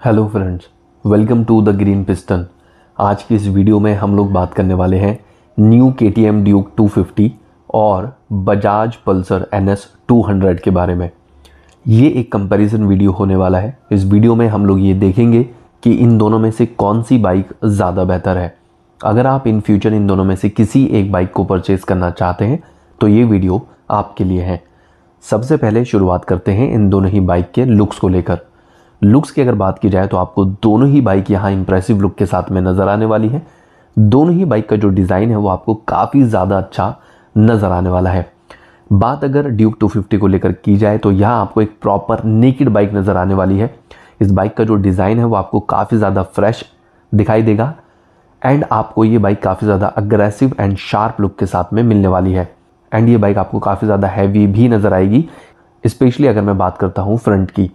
Hello friends, welcome to the green piston. आज की इस वीडियो में हम लोग बात करने वाले हैं न्यू KTM ड्यूक 250 और बजाज पल्सर NS 200 के बारे में। ये एक कंपैरिजन वीडियो होने वाला है। इस वीडियो में हम लोग ये देखेंगे कि इन दोनों में से कौन सी बाइक ज़्यादा बेहतर है। अगर आप इन फ्यूचर इन दोनों में से किसी एक बाइक को परचेज़ करना चाहते हैं तो ये वीडियो आपके लिए है। सबसे पहले शुरुआत करते हैं इन दोनों ही बाइक के लुक्स को लेकर। लुक्स की अगर बात की जाए तो आपको दोनों ही बाइक यहाँ इंप्रेसिव लुक के साथ में नज़र आने वाली है। दोनों ही बाइक का जो डिज़ाइन है वो आपको काफ़ी ज़्यादा अच्छा नज़र आने वाला है। बात अगर ड्यूक 250 को लेकर की जाए तो यहाँ आपको एक प्रॉपर नेकेड बाइक नज़र आने वाली है। इस बाइक का जो डिज़ाइन है वो आपको काफ़ी ज़्यादा फ्रेश दिखाई देगा एंड आपको ये बाइक काफ़ी ज़्यादा अग्रेसिव एंड शार्प लुक के साथ में मिलने वाली है। एंड ये बाइक आपको काफ़ी ज़्यादा हैवी भी नज़र आएगी, स्पेशली अगर मैं बात करता हूँ फ्रंट की।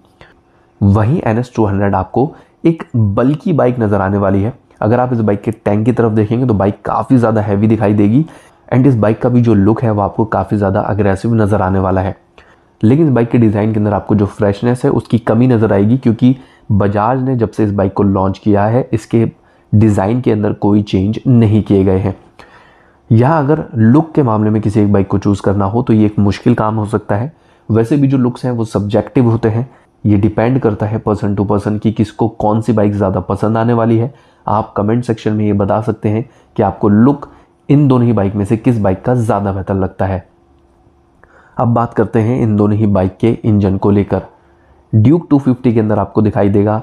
वहीं NS 200 आपको एक बल्की बाइक नज़र आने वाली है। अगर आप इस बाइक के टैंक की तरफ देखेंगे तो बाइक काफ़ी ज़्यादा हैवी दिखाई देगी एंड इस बाइक का भी जो लुक है वो आपको काफ़ी ज़्यादा अग्रेसिव नज़र आने वाला है। लेकिन इस बाइक के डिज़ाइन के अंदर आपको जो फ्रेशनेस है उसकी कमी नज़र आएगी, क्योंकि बजाज ने जब से इस बाइक को लॉन्च किया है इसके डिज़ाइन के अंदर कोई चेंज नहीं किए गए हैं। यहाँ अगर लुक के मामले में किसी एक बाइक को चूज़ करना हो तो ये एक मुश्किल काम हो सकता है। वैसे भी जो लुक्स हैं वो सब्जेक्टिव होते हैं, ये डिपेंड करता है पर्सन टू पर्सन कि किसको कौन सी बाइक ज़्यादा पसंद आने वाली है। आप कमेंट सेक्शन में ये बता सकते हैं कि आपको लुक इन दोनों ही बाइक में से किस बाइक का ज़्यादा बेहतर लगता है। अब बात करते हैं इन दोनों ही बाइक के इंजन को लेकर। ड्यूक 250 के अंदर आपको दिखाई देगा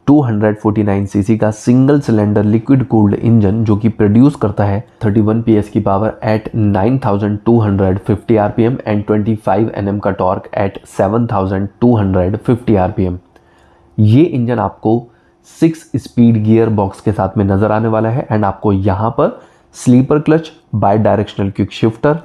249 सीसी का single cylinder liquid cooled engine, जो कि प्रोड्यूस करता है 31 PS की power eight 9250 RPM and 25 Nm का टॉर्क एट 7250 RPM। ये इंजन आपको 6 स्पीड गियर बॉक्स के साथ में नज़र आने वाला है एंड आपको यहाँ पर slipper clutch, bidirectional quick shifter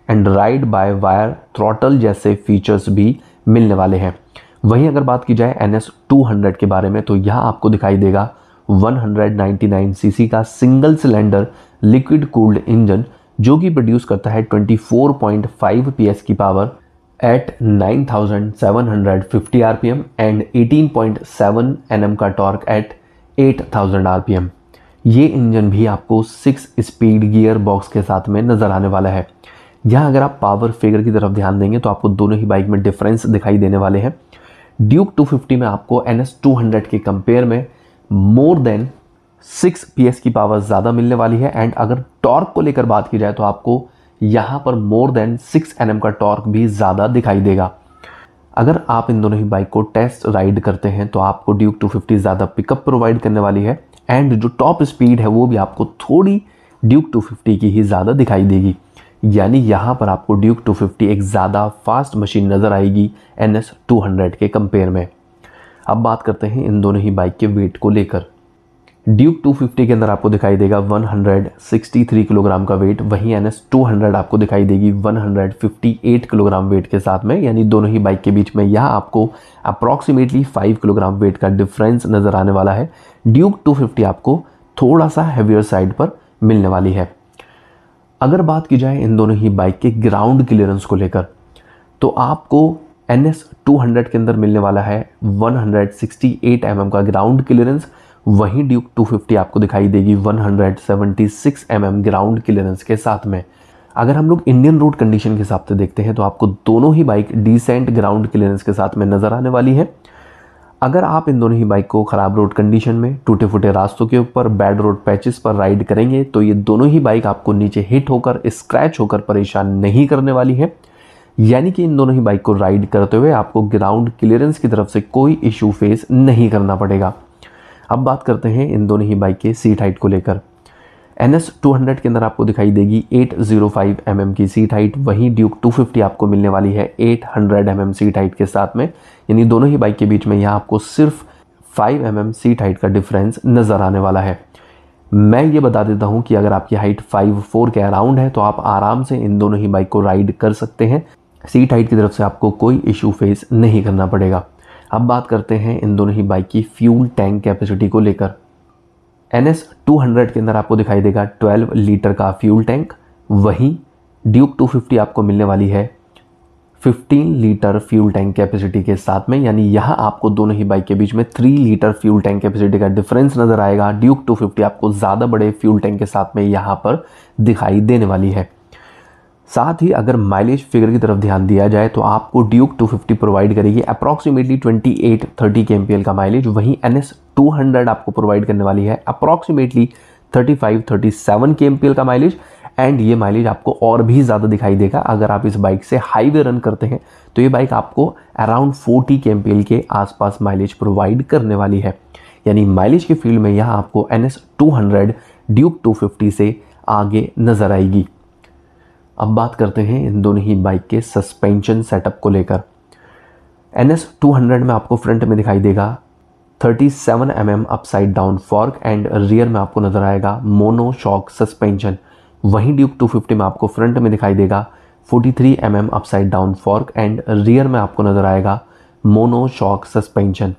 and ride by wire throttle जैसे फीचर्स भी मिलने वाले हैं। वहीं अगर बात की जाए NS 200 के बारे में तो यहाँ आपको दिखाई देगा 199 सीसी का single cylinder liquid cooled engine, जो कि प्रोड्यूस करता है 24.5 PS की power eight 9750 RPM and 18.7 Nm का टॉर्क एट 8000 RPM। ये इंजन भी आपको 6 स्पीड गियर बॉक्स के साथ में नज़र आने वाला है। यहाँ अगर आप पावर फिगर की तरफ ध्यान देंगे तो आपको दोनों ही बाइक में डिफरेंस दिखाई देने वाले हैं। ड्यूक 250 में आपको NS 200 के कंपेयर में मोर देन 6 PS की पावर ज़्यादा मिलने वाली है एंड अगर टॉर्क को लेकर बात की जाए तो आपको यहाँ पर मोर देन 6 Nm का टॉर्क भी ज़्यादा दिखाई देगा। अगर आप इन दोनों ही बाइक को टेस्ट राइड करते हैं तो आपको ड्यूक 250 ज़्यादा पिकअप प्रोवाइड करने वाली है एंड जो टॉप स्पीड है वो भी आपको थोड़ी ड्यूक 250 की ही ज़्यादा दिखाई देगी। यानी यहाँ पर आपको ड्यूक 250 एक ज़्यादा फास्ट मशीन नज़र आएगी NS 200 के कंपेयर में। अब बात करते हैं इन दोनों ही बाइक के वेट को लेकर। ड्यूक 250 के अंदर आपको दिखाई देगा 163 किलोग्राम का वेट, वहीं NS 200 आपको दिखाई देगी 158 किलोग्राम वेट के साथ में। यानी दोनों ही बाइक के बीच में यहाँ आपको अप्रॉक्सीमेटली 5 किलोग्राम वेट का डिफरेंस नज़र आने वाला है। ड्यूक 250 आपको थोड़ा सा हैवियर साइड पर मिलने वाली है। अगर बात की जाए इन दोनों ही बाइक के ग्राउंड क्लियरेंस को लेकर तो आपको NS 200 के अंदर मिलने वाला है 168 mm का ग्राउंड क्लियरेंस, वहीं ड्यूक 250 आपको दिखाई देगी 176 mm ग्राउंड क्लियरेंस के साथ में। अगर हम लोग इंडियन रोड कंडीशन के हिसाब से देखते हैं तो आपको दोनों ही बाइक डिसेंट ग्राउंड क्लियरेंस के साथ में नज़र आने वाली है। अगर आप इन दोनों ही बाइक को ख़राब रोड कंडीशन में, टूटे फूटे रास्तों के ऊपर, बैड रोड पैचेस पर राइड करेंगे तो ये दोनों ही बाइक आपको नीचे हिट होकर, स्क्रैच होकर परेशान नहीं करने वाली है। यानी कि इन दोनों ही बाइक को राइड करते हुए आपको ग्राउंड क्लियरेंस की तरफ से कोई इशू फेस नहीं करना पड़ेगा। अब बात करते हैं इन दोनों ही बाइक के सीट हाइट को लेकर। NS 200 के अंदर आपको दिखाई देगी 805 mm की सीट हाइट, वहीं ड्यूक 250 आपको मिलने वाली है 800 mm सीट हाइट के साथ में। यानी दोनों ही बाइक के बीच में यहाँ आपको सिर्फ 5 mm सीट हाइट का डिफरेंस नज़र आने वाला है। मैं ये बता देता हूँ कि अगर आपकी हाइट 5'4" के अराउंड है तो आप आराम से इन दोनों ही बाइक को राइड कर सकते हैं। सीट हाइट की तरफ से आपको कोई इशू फेस नहीं करना पड़ेगा। अब बात करते हैं इन दोनों ही बाइक की फ्यूल टैंक कैपेसिटी को लेकर। NS 200 के अंदर आपको दिखाई देगा 12 लीटर का फ्यूल टैंक, वहीं ड्यूक 250 आपको मिलने वाली है 15 लीटर फ्यूल टैंक कैपेसिटी के साथ में, यानी यहाँ आपको दोनों ही बाइक के बीच में 3 लीटर फ्यूल टैंक कैपेसिटी का डिफरेंस नज़र आएगा। ड्यूक 250 आपको ज़्यादा बड़े फ्यूल टैंक के साथ में यहाँ पर दिखाई देने वाली है। साथ ही अगर माइलेज फिगर की तरफ ध्यान दिया जाए तो आपको ड्यूक 250 प्रोवाइड करेगी अप्रॉक्सीमेटली 28-30 kmpl का माइलेज, वहीं NS 200 आपको प्रोवाइड करने वाली है अप्रॉक्सीमेटली 35-37 kmpl का माइलेज। एंड ये माइलेज आपको और भी ज़्यादा दिखाई देगा अगर आप इस बाइक से हाईवे रन करते हैं, तो ये बाइक आपको अराउंड 40 kmpl के आसपास माइलेज प्रोवाइड करने वाली है। यानी माइलेज के फील्ड में यहाँ आपको NS 200 ड्यूक 250 से आगे नज़र आएगी। अब बात करते हैं इन दोनों ही बाइक के सस्पेंशन सेटअप को लेकर। NS 200 में आपको फ्रंट में दिखाई देगा 37 mm upside down fork and rear में आपको नज़र आएगा मोनो शॉक सस्पेंशन। वहीं ड्यूक 250 में आपको फ्रंट में दिखाई देगा 43 mm upside down fork and rear में आपको नज़र आएगा मोनो शॉक सस्पेंशन।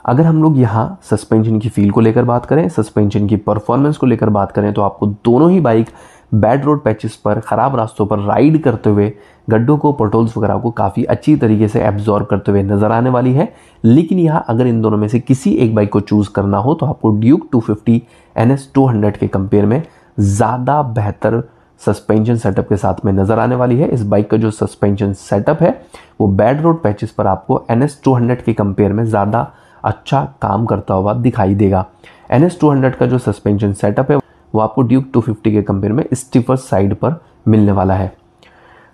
अगर हम लोग यहाँ सस्पेंशन की फील को लेकर बात करें, सस्पेंशन की परफॉर्मेंस को लेकर बात करें, तो आपको दोनों ही बाइक बैड रोड पैचेस पर, ख़राब रास्तों पर राइड करते हुए गड्ढों को, पोटहोल्स वगैरह को काफ़ी अच्छी तरीके से एब्जॉर्ब करते हुए नज़र आने वाली है। लेकिन यहाँ अगर इन दोनों में से किसी एक बाइक को चूज़ करना हो तो आपको ड्यूक 250 NS 200 के कंपेयर में ज़्यादा बेहतर सस्पेंशन सेटअप के साथ में नज़र आने वाली है। इस बाइक का जो सस्पेंशन सेटअप है वो बैड रोड पैचेस पर आपको NS 200 के कंपेयर में ज़्यादा अच्छा काम करता हुआ दिखाई देगा। NS 200 का जो सस्पेंशन सेटअप है वो आपको ड्यूक 250 के कंपेयर में स्टिफर साइड पर मिलने वाला है।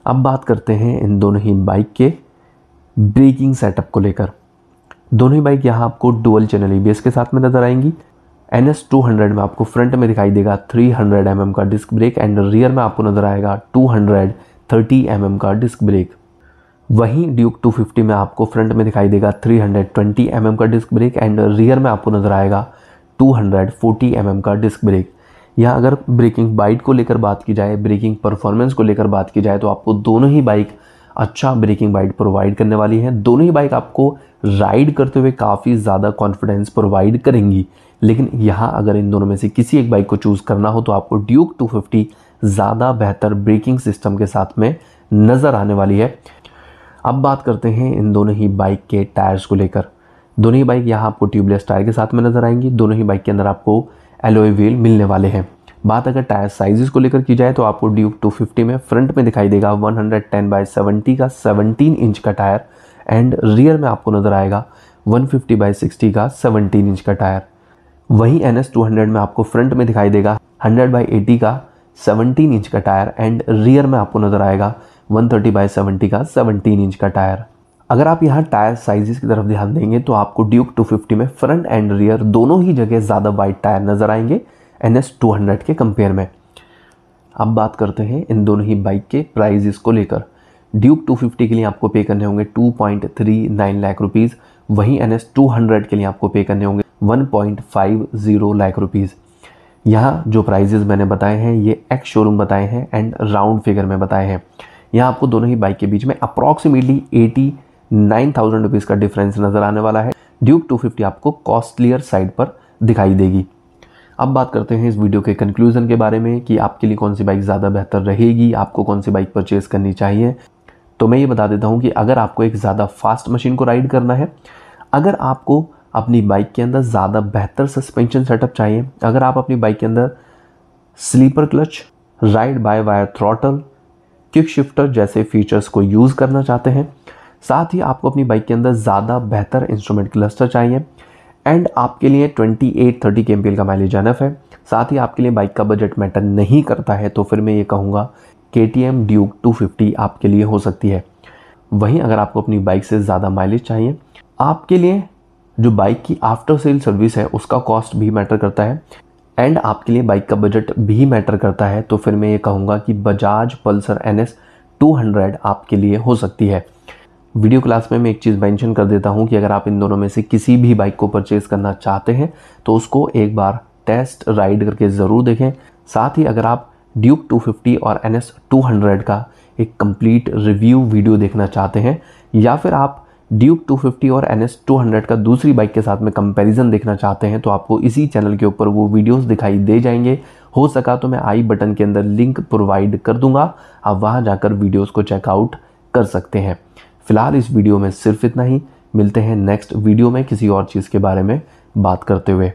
अब बात करते हैं इन दोनों ही बाइक के ब्रेकिंग सेटअप को लेकर। दोनों ही बाइक यहाँ आपको डुअल चैनल ABS के साथ में नज़र आएंगी। NS 200 में आपको फ्रंट में दिखाई देगा 300 mm का डिस्क ब्रेक एंड रियर में आपको नज़र आएगा 230 mm का डिस्क ब्रेक। वहीं ड्यूक 250 में आपको फ्रंट में दिखाई देगा 320 mm का डिस्क ब्रेक एंड रियर में आपको नज़र आएगा 240 mm का डिस्क ब्रेक। यहाँ अगर ब्रेकिंग बाइट को लेकर बात की जाए, ब्रेकिंग परफॉर्मेंस को लेकर बात की जाए, तो आपको दोनों ही बाइक अच्छा ब्रेकिंग बाइट प्रोवाइड करने वाली है। दोनों ही बाइक आपको राइड करते हुए काफ़ी ज़्यादा कॉन्फिडेंस प्रोवाइड करेंगी। लेकिन यहाँ अगर इन दोनों में से किसी एक बाइक को चूज़ करना हो तो आपको ड्यूक 250 ज़्यादा बेहतर ब्रेकिंग सिस्टम के साथ में नज़र आने वाली है। अब बात करते हैं इन दोनों ही बाइक के टायर्स को लेकर। दोनों ही बाइक यहाँ आपको ट्यूबलेस टायर के साथ में नज़र आएंगी। दोनों ही बाइक के अंदर आपको एलॉय व्हील मिलने वाले हैं। बात अगर टायर साइजेस को लेकर की जाए तो आपको ड्यूक 250 में फ्रंट में दिखाई देगा 110/70 का 17 इंच का टायर एंड रियर में आपको नज़र आएगा 150/60 का 17 इंच का टायर। वहीं NS 200 में आपको फ्रंट में दिखाई देगा 100/80 का 17 इंच का टायर एंड रियर में आपको नज़र आएगा 130/70 का 17 इंच का टायर। अगर आप यहाँ टायर साइजेस की तरफ ध्यान देंगे तो आपको ड्यूक 250 में फ्रंट एंड रियर दोनों ही जगह ज़्यादा वाइड टायर नज़र आएंगे NS 200 के कंपेयर में। अब बात करते हैं इन दोनों ही बाइक के प्राइजेस को लेकर। ड्यूक 250 के लिए आपको पे करने होंगे 2.39 लाख रुपीज़, वहीं NS 200 के लिए आपको पे करने होंगे 1.50 लाख रुपीज़। यहाँ जो प्राइजेस मैंने बताए हैं ये एक्स शोरूम बताए हैं एंड राउंड फिगर में बताए हैं। यहाँ आपको दोनों ही बाइक के बीच में अप्रॉक्सीमेटली 89,000 रुपीज़ का डिफरेंस नज़र आने वाला है। ड्यूक 250 आपको कॉस्टलियर साइड पर दिखाई देगी। अब बात करते हैं इस वीडियो के कंक्लूजन के बारे में कि आपके लिए कौन सी बाइक ज़्यादा बेहतर रहेगी, आपको कौन सी बाइक परचेज़ करनी चाहिए। तो मैं ये बता देता हूँ कि अगर आपको एक ज़्यादा फास्ट मशीन को राइड करना है, अगर आपको अपनी बाइक के अंदर ज़्यादा बेहतर सस्पेंशन सेटअप चाहिए, अगर आप अपनी बाइक के अंदर slipper clutch, ride by wire throttle, kick shifter जैसे फीचर्स को यूज़ करना चाहते हैं, साथ ही आपको अपनी बाइक के अंदर ज़्यादा बेहतर इंस्ट्रूमेंट क्लस्टर चाहिए एंड आपके लिए 28-30 kmpl का माइलेज एनफ है, साथ ही आपके लिए बाइक का बजट मैटर नहीं करता है, तो फिर मैं ये कहूँगा KTM ड्यूक 250 आपके लिए हो सकती है। वहीं अगर आपको अपनी बाइक से ज़्यादा माइलेज चाहिए, आपके लिए जो बाइक की आफ्टर सेल सर्विस है उसका कॉस्ट भी मैटर करता है एंड आपके लिए बाइक का बजट भी मैटर करता है, तो फिर मैं ये कहूँगा कि बजाज पल्सर NS 200 आपके लिए हो सकती है। वीडियो क्लास में मैं एक चीज़ मेंशन कर देता हूँ कि अगर आप इन दोनों में से किसी भी बाइक को परचेज़ करना चाहते हैं तो उसको एक बार टेस्ट राइड करके ज़रूर देखें। साथ ही अगर आप ड्यूक 250 और NS 200 का एक कंप्लीट रिव्यू वीडियो देखना चाहते हैं या फिर आप ड्यूक 250 और NS 200 का दूसरी बाइक के साथ में कंपैरिजन देखना चाहते हैं, तो आपको इसी चैनल के ऊपर वो वीडियोस दिखाई दे जाएंगे। हो सका तो मैं आई बटन के अंदर लिंक प्रोवाइड कर दूंगा, आप वहां जाकर वीडियोस को चेकआउट कर सकते हैं। फिलहाल इस वीडियो में सिर्फ इतना ही। मिलते हैं नेक्स्ट वीडियो में किसी और चीज़ के बारे में बात करते हुए।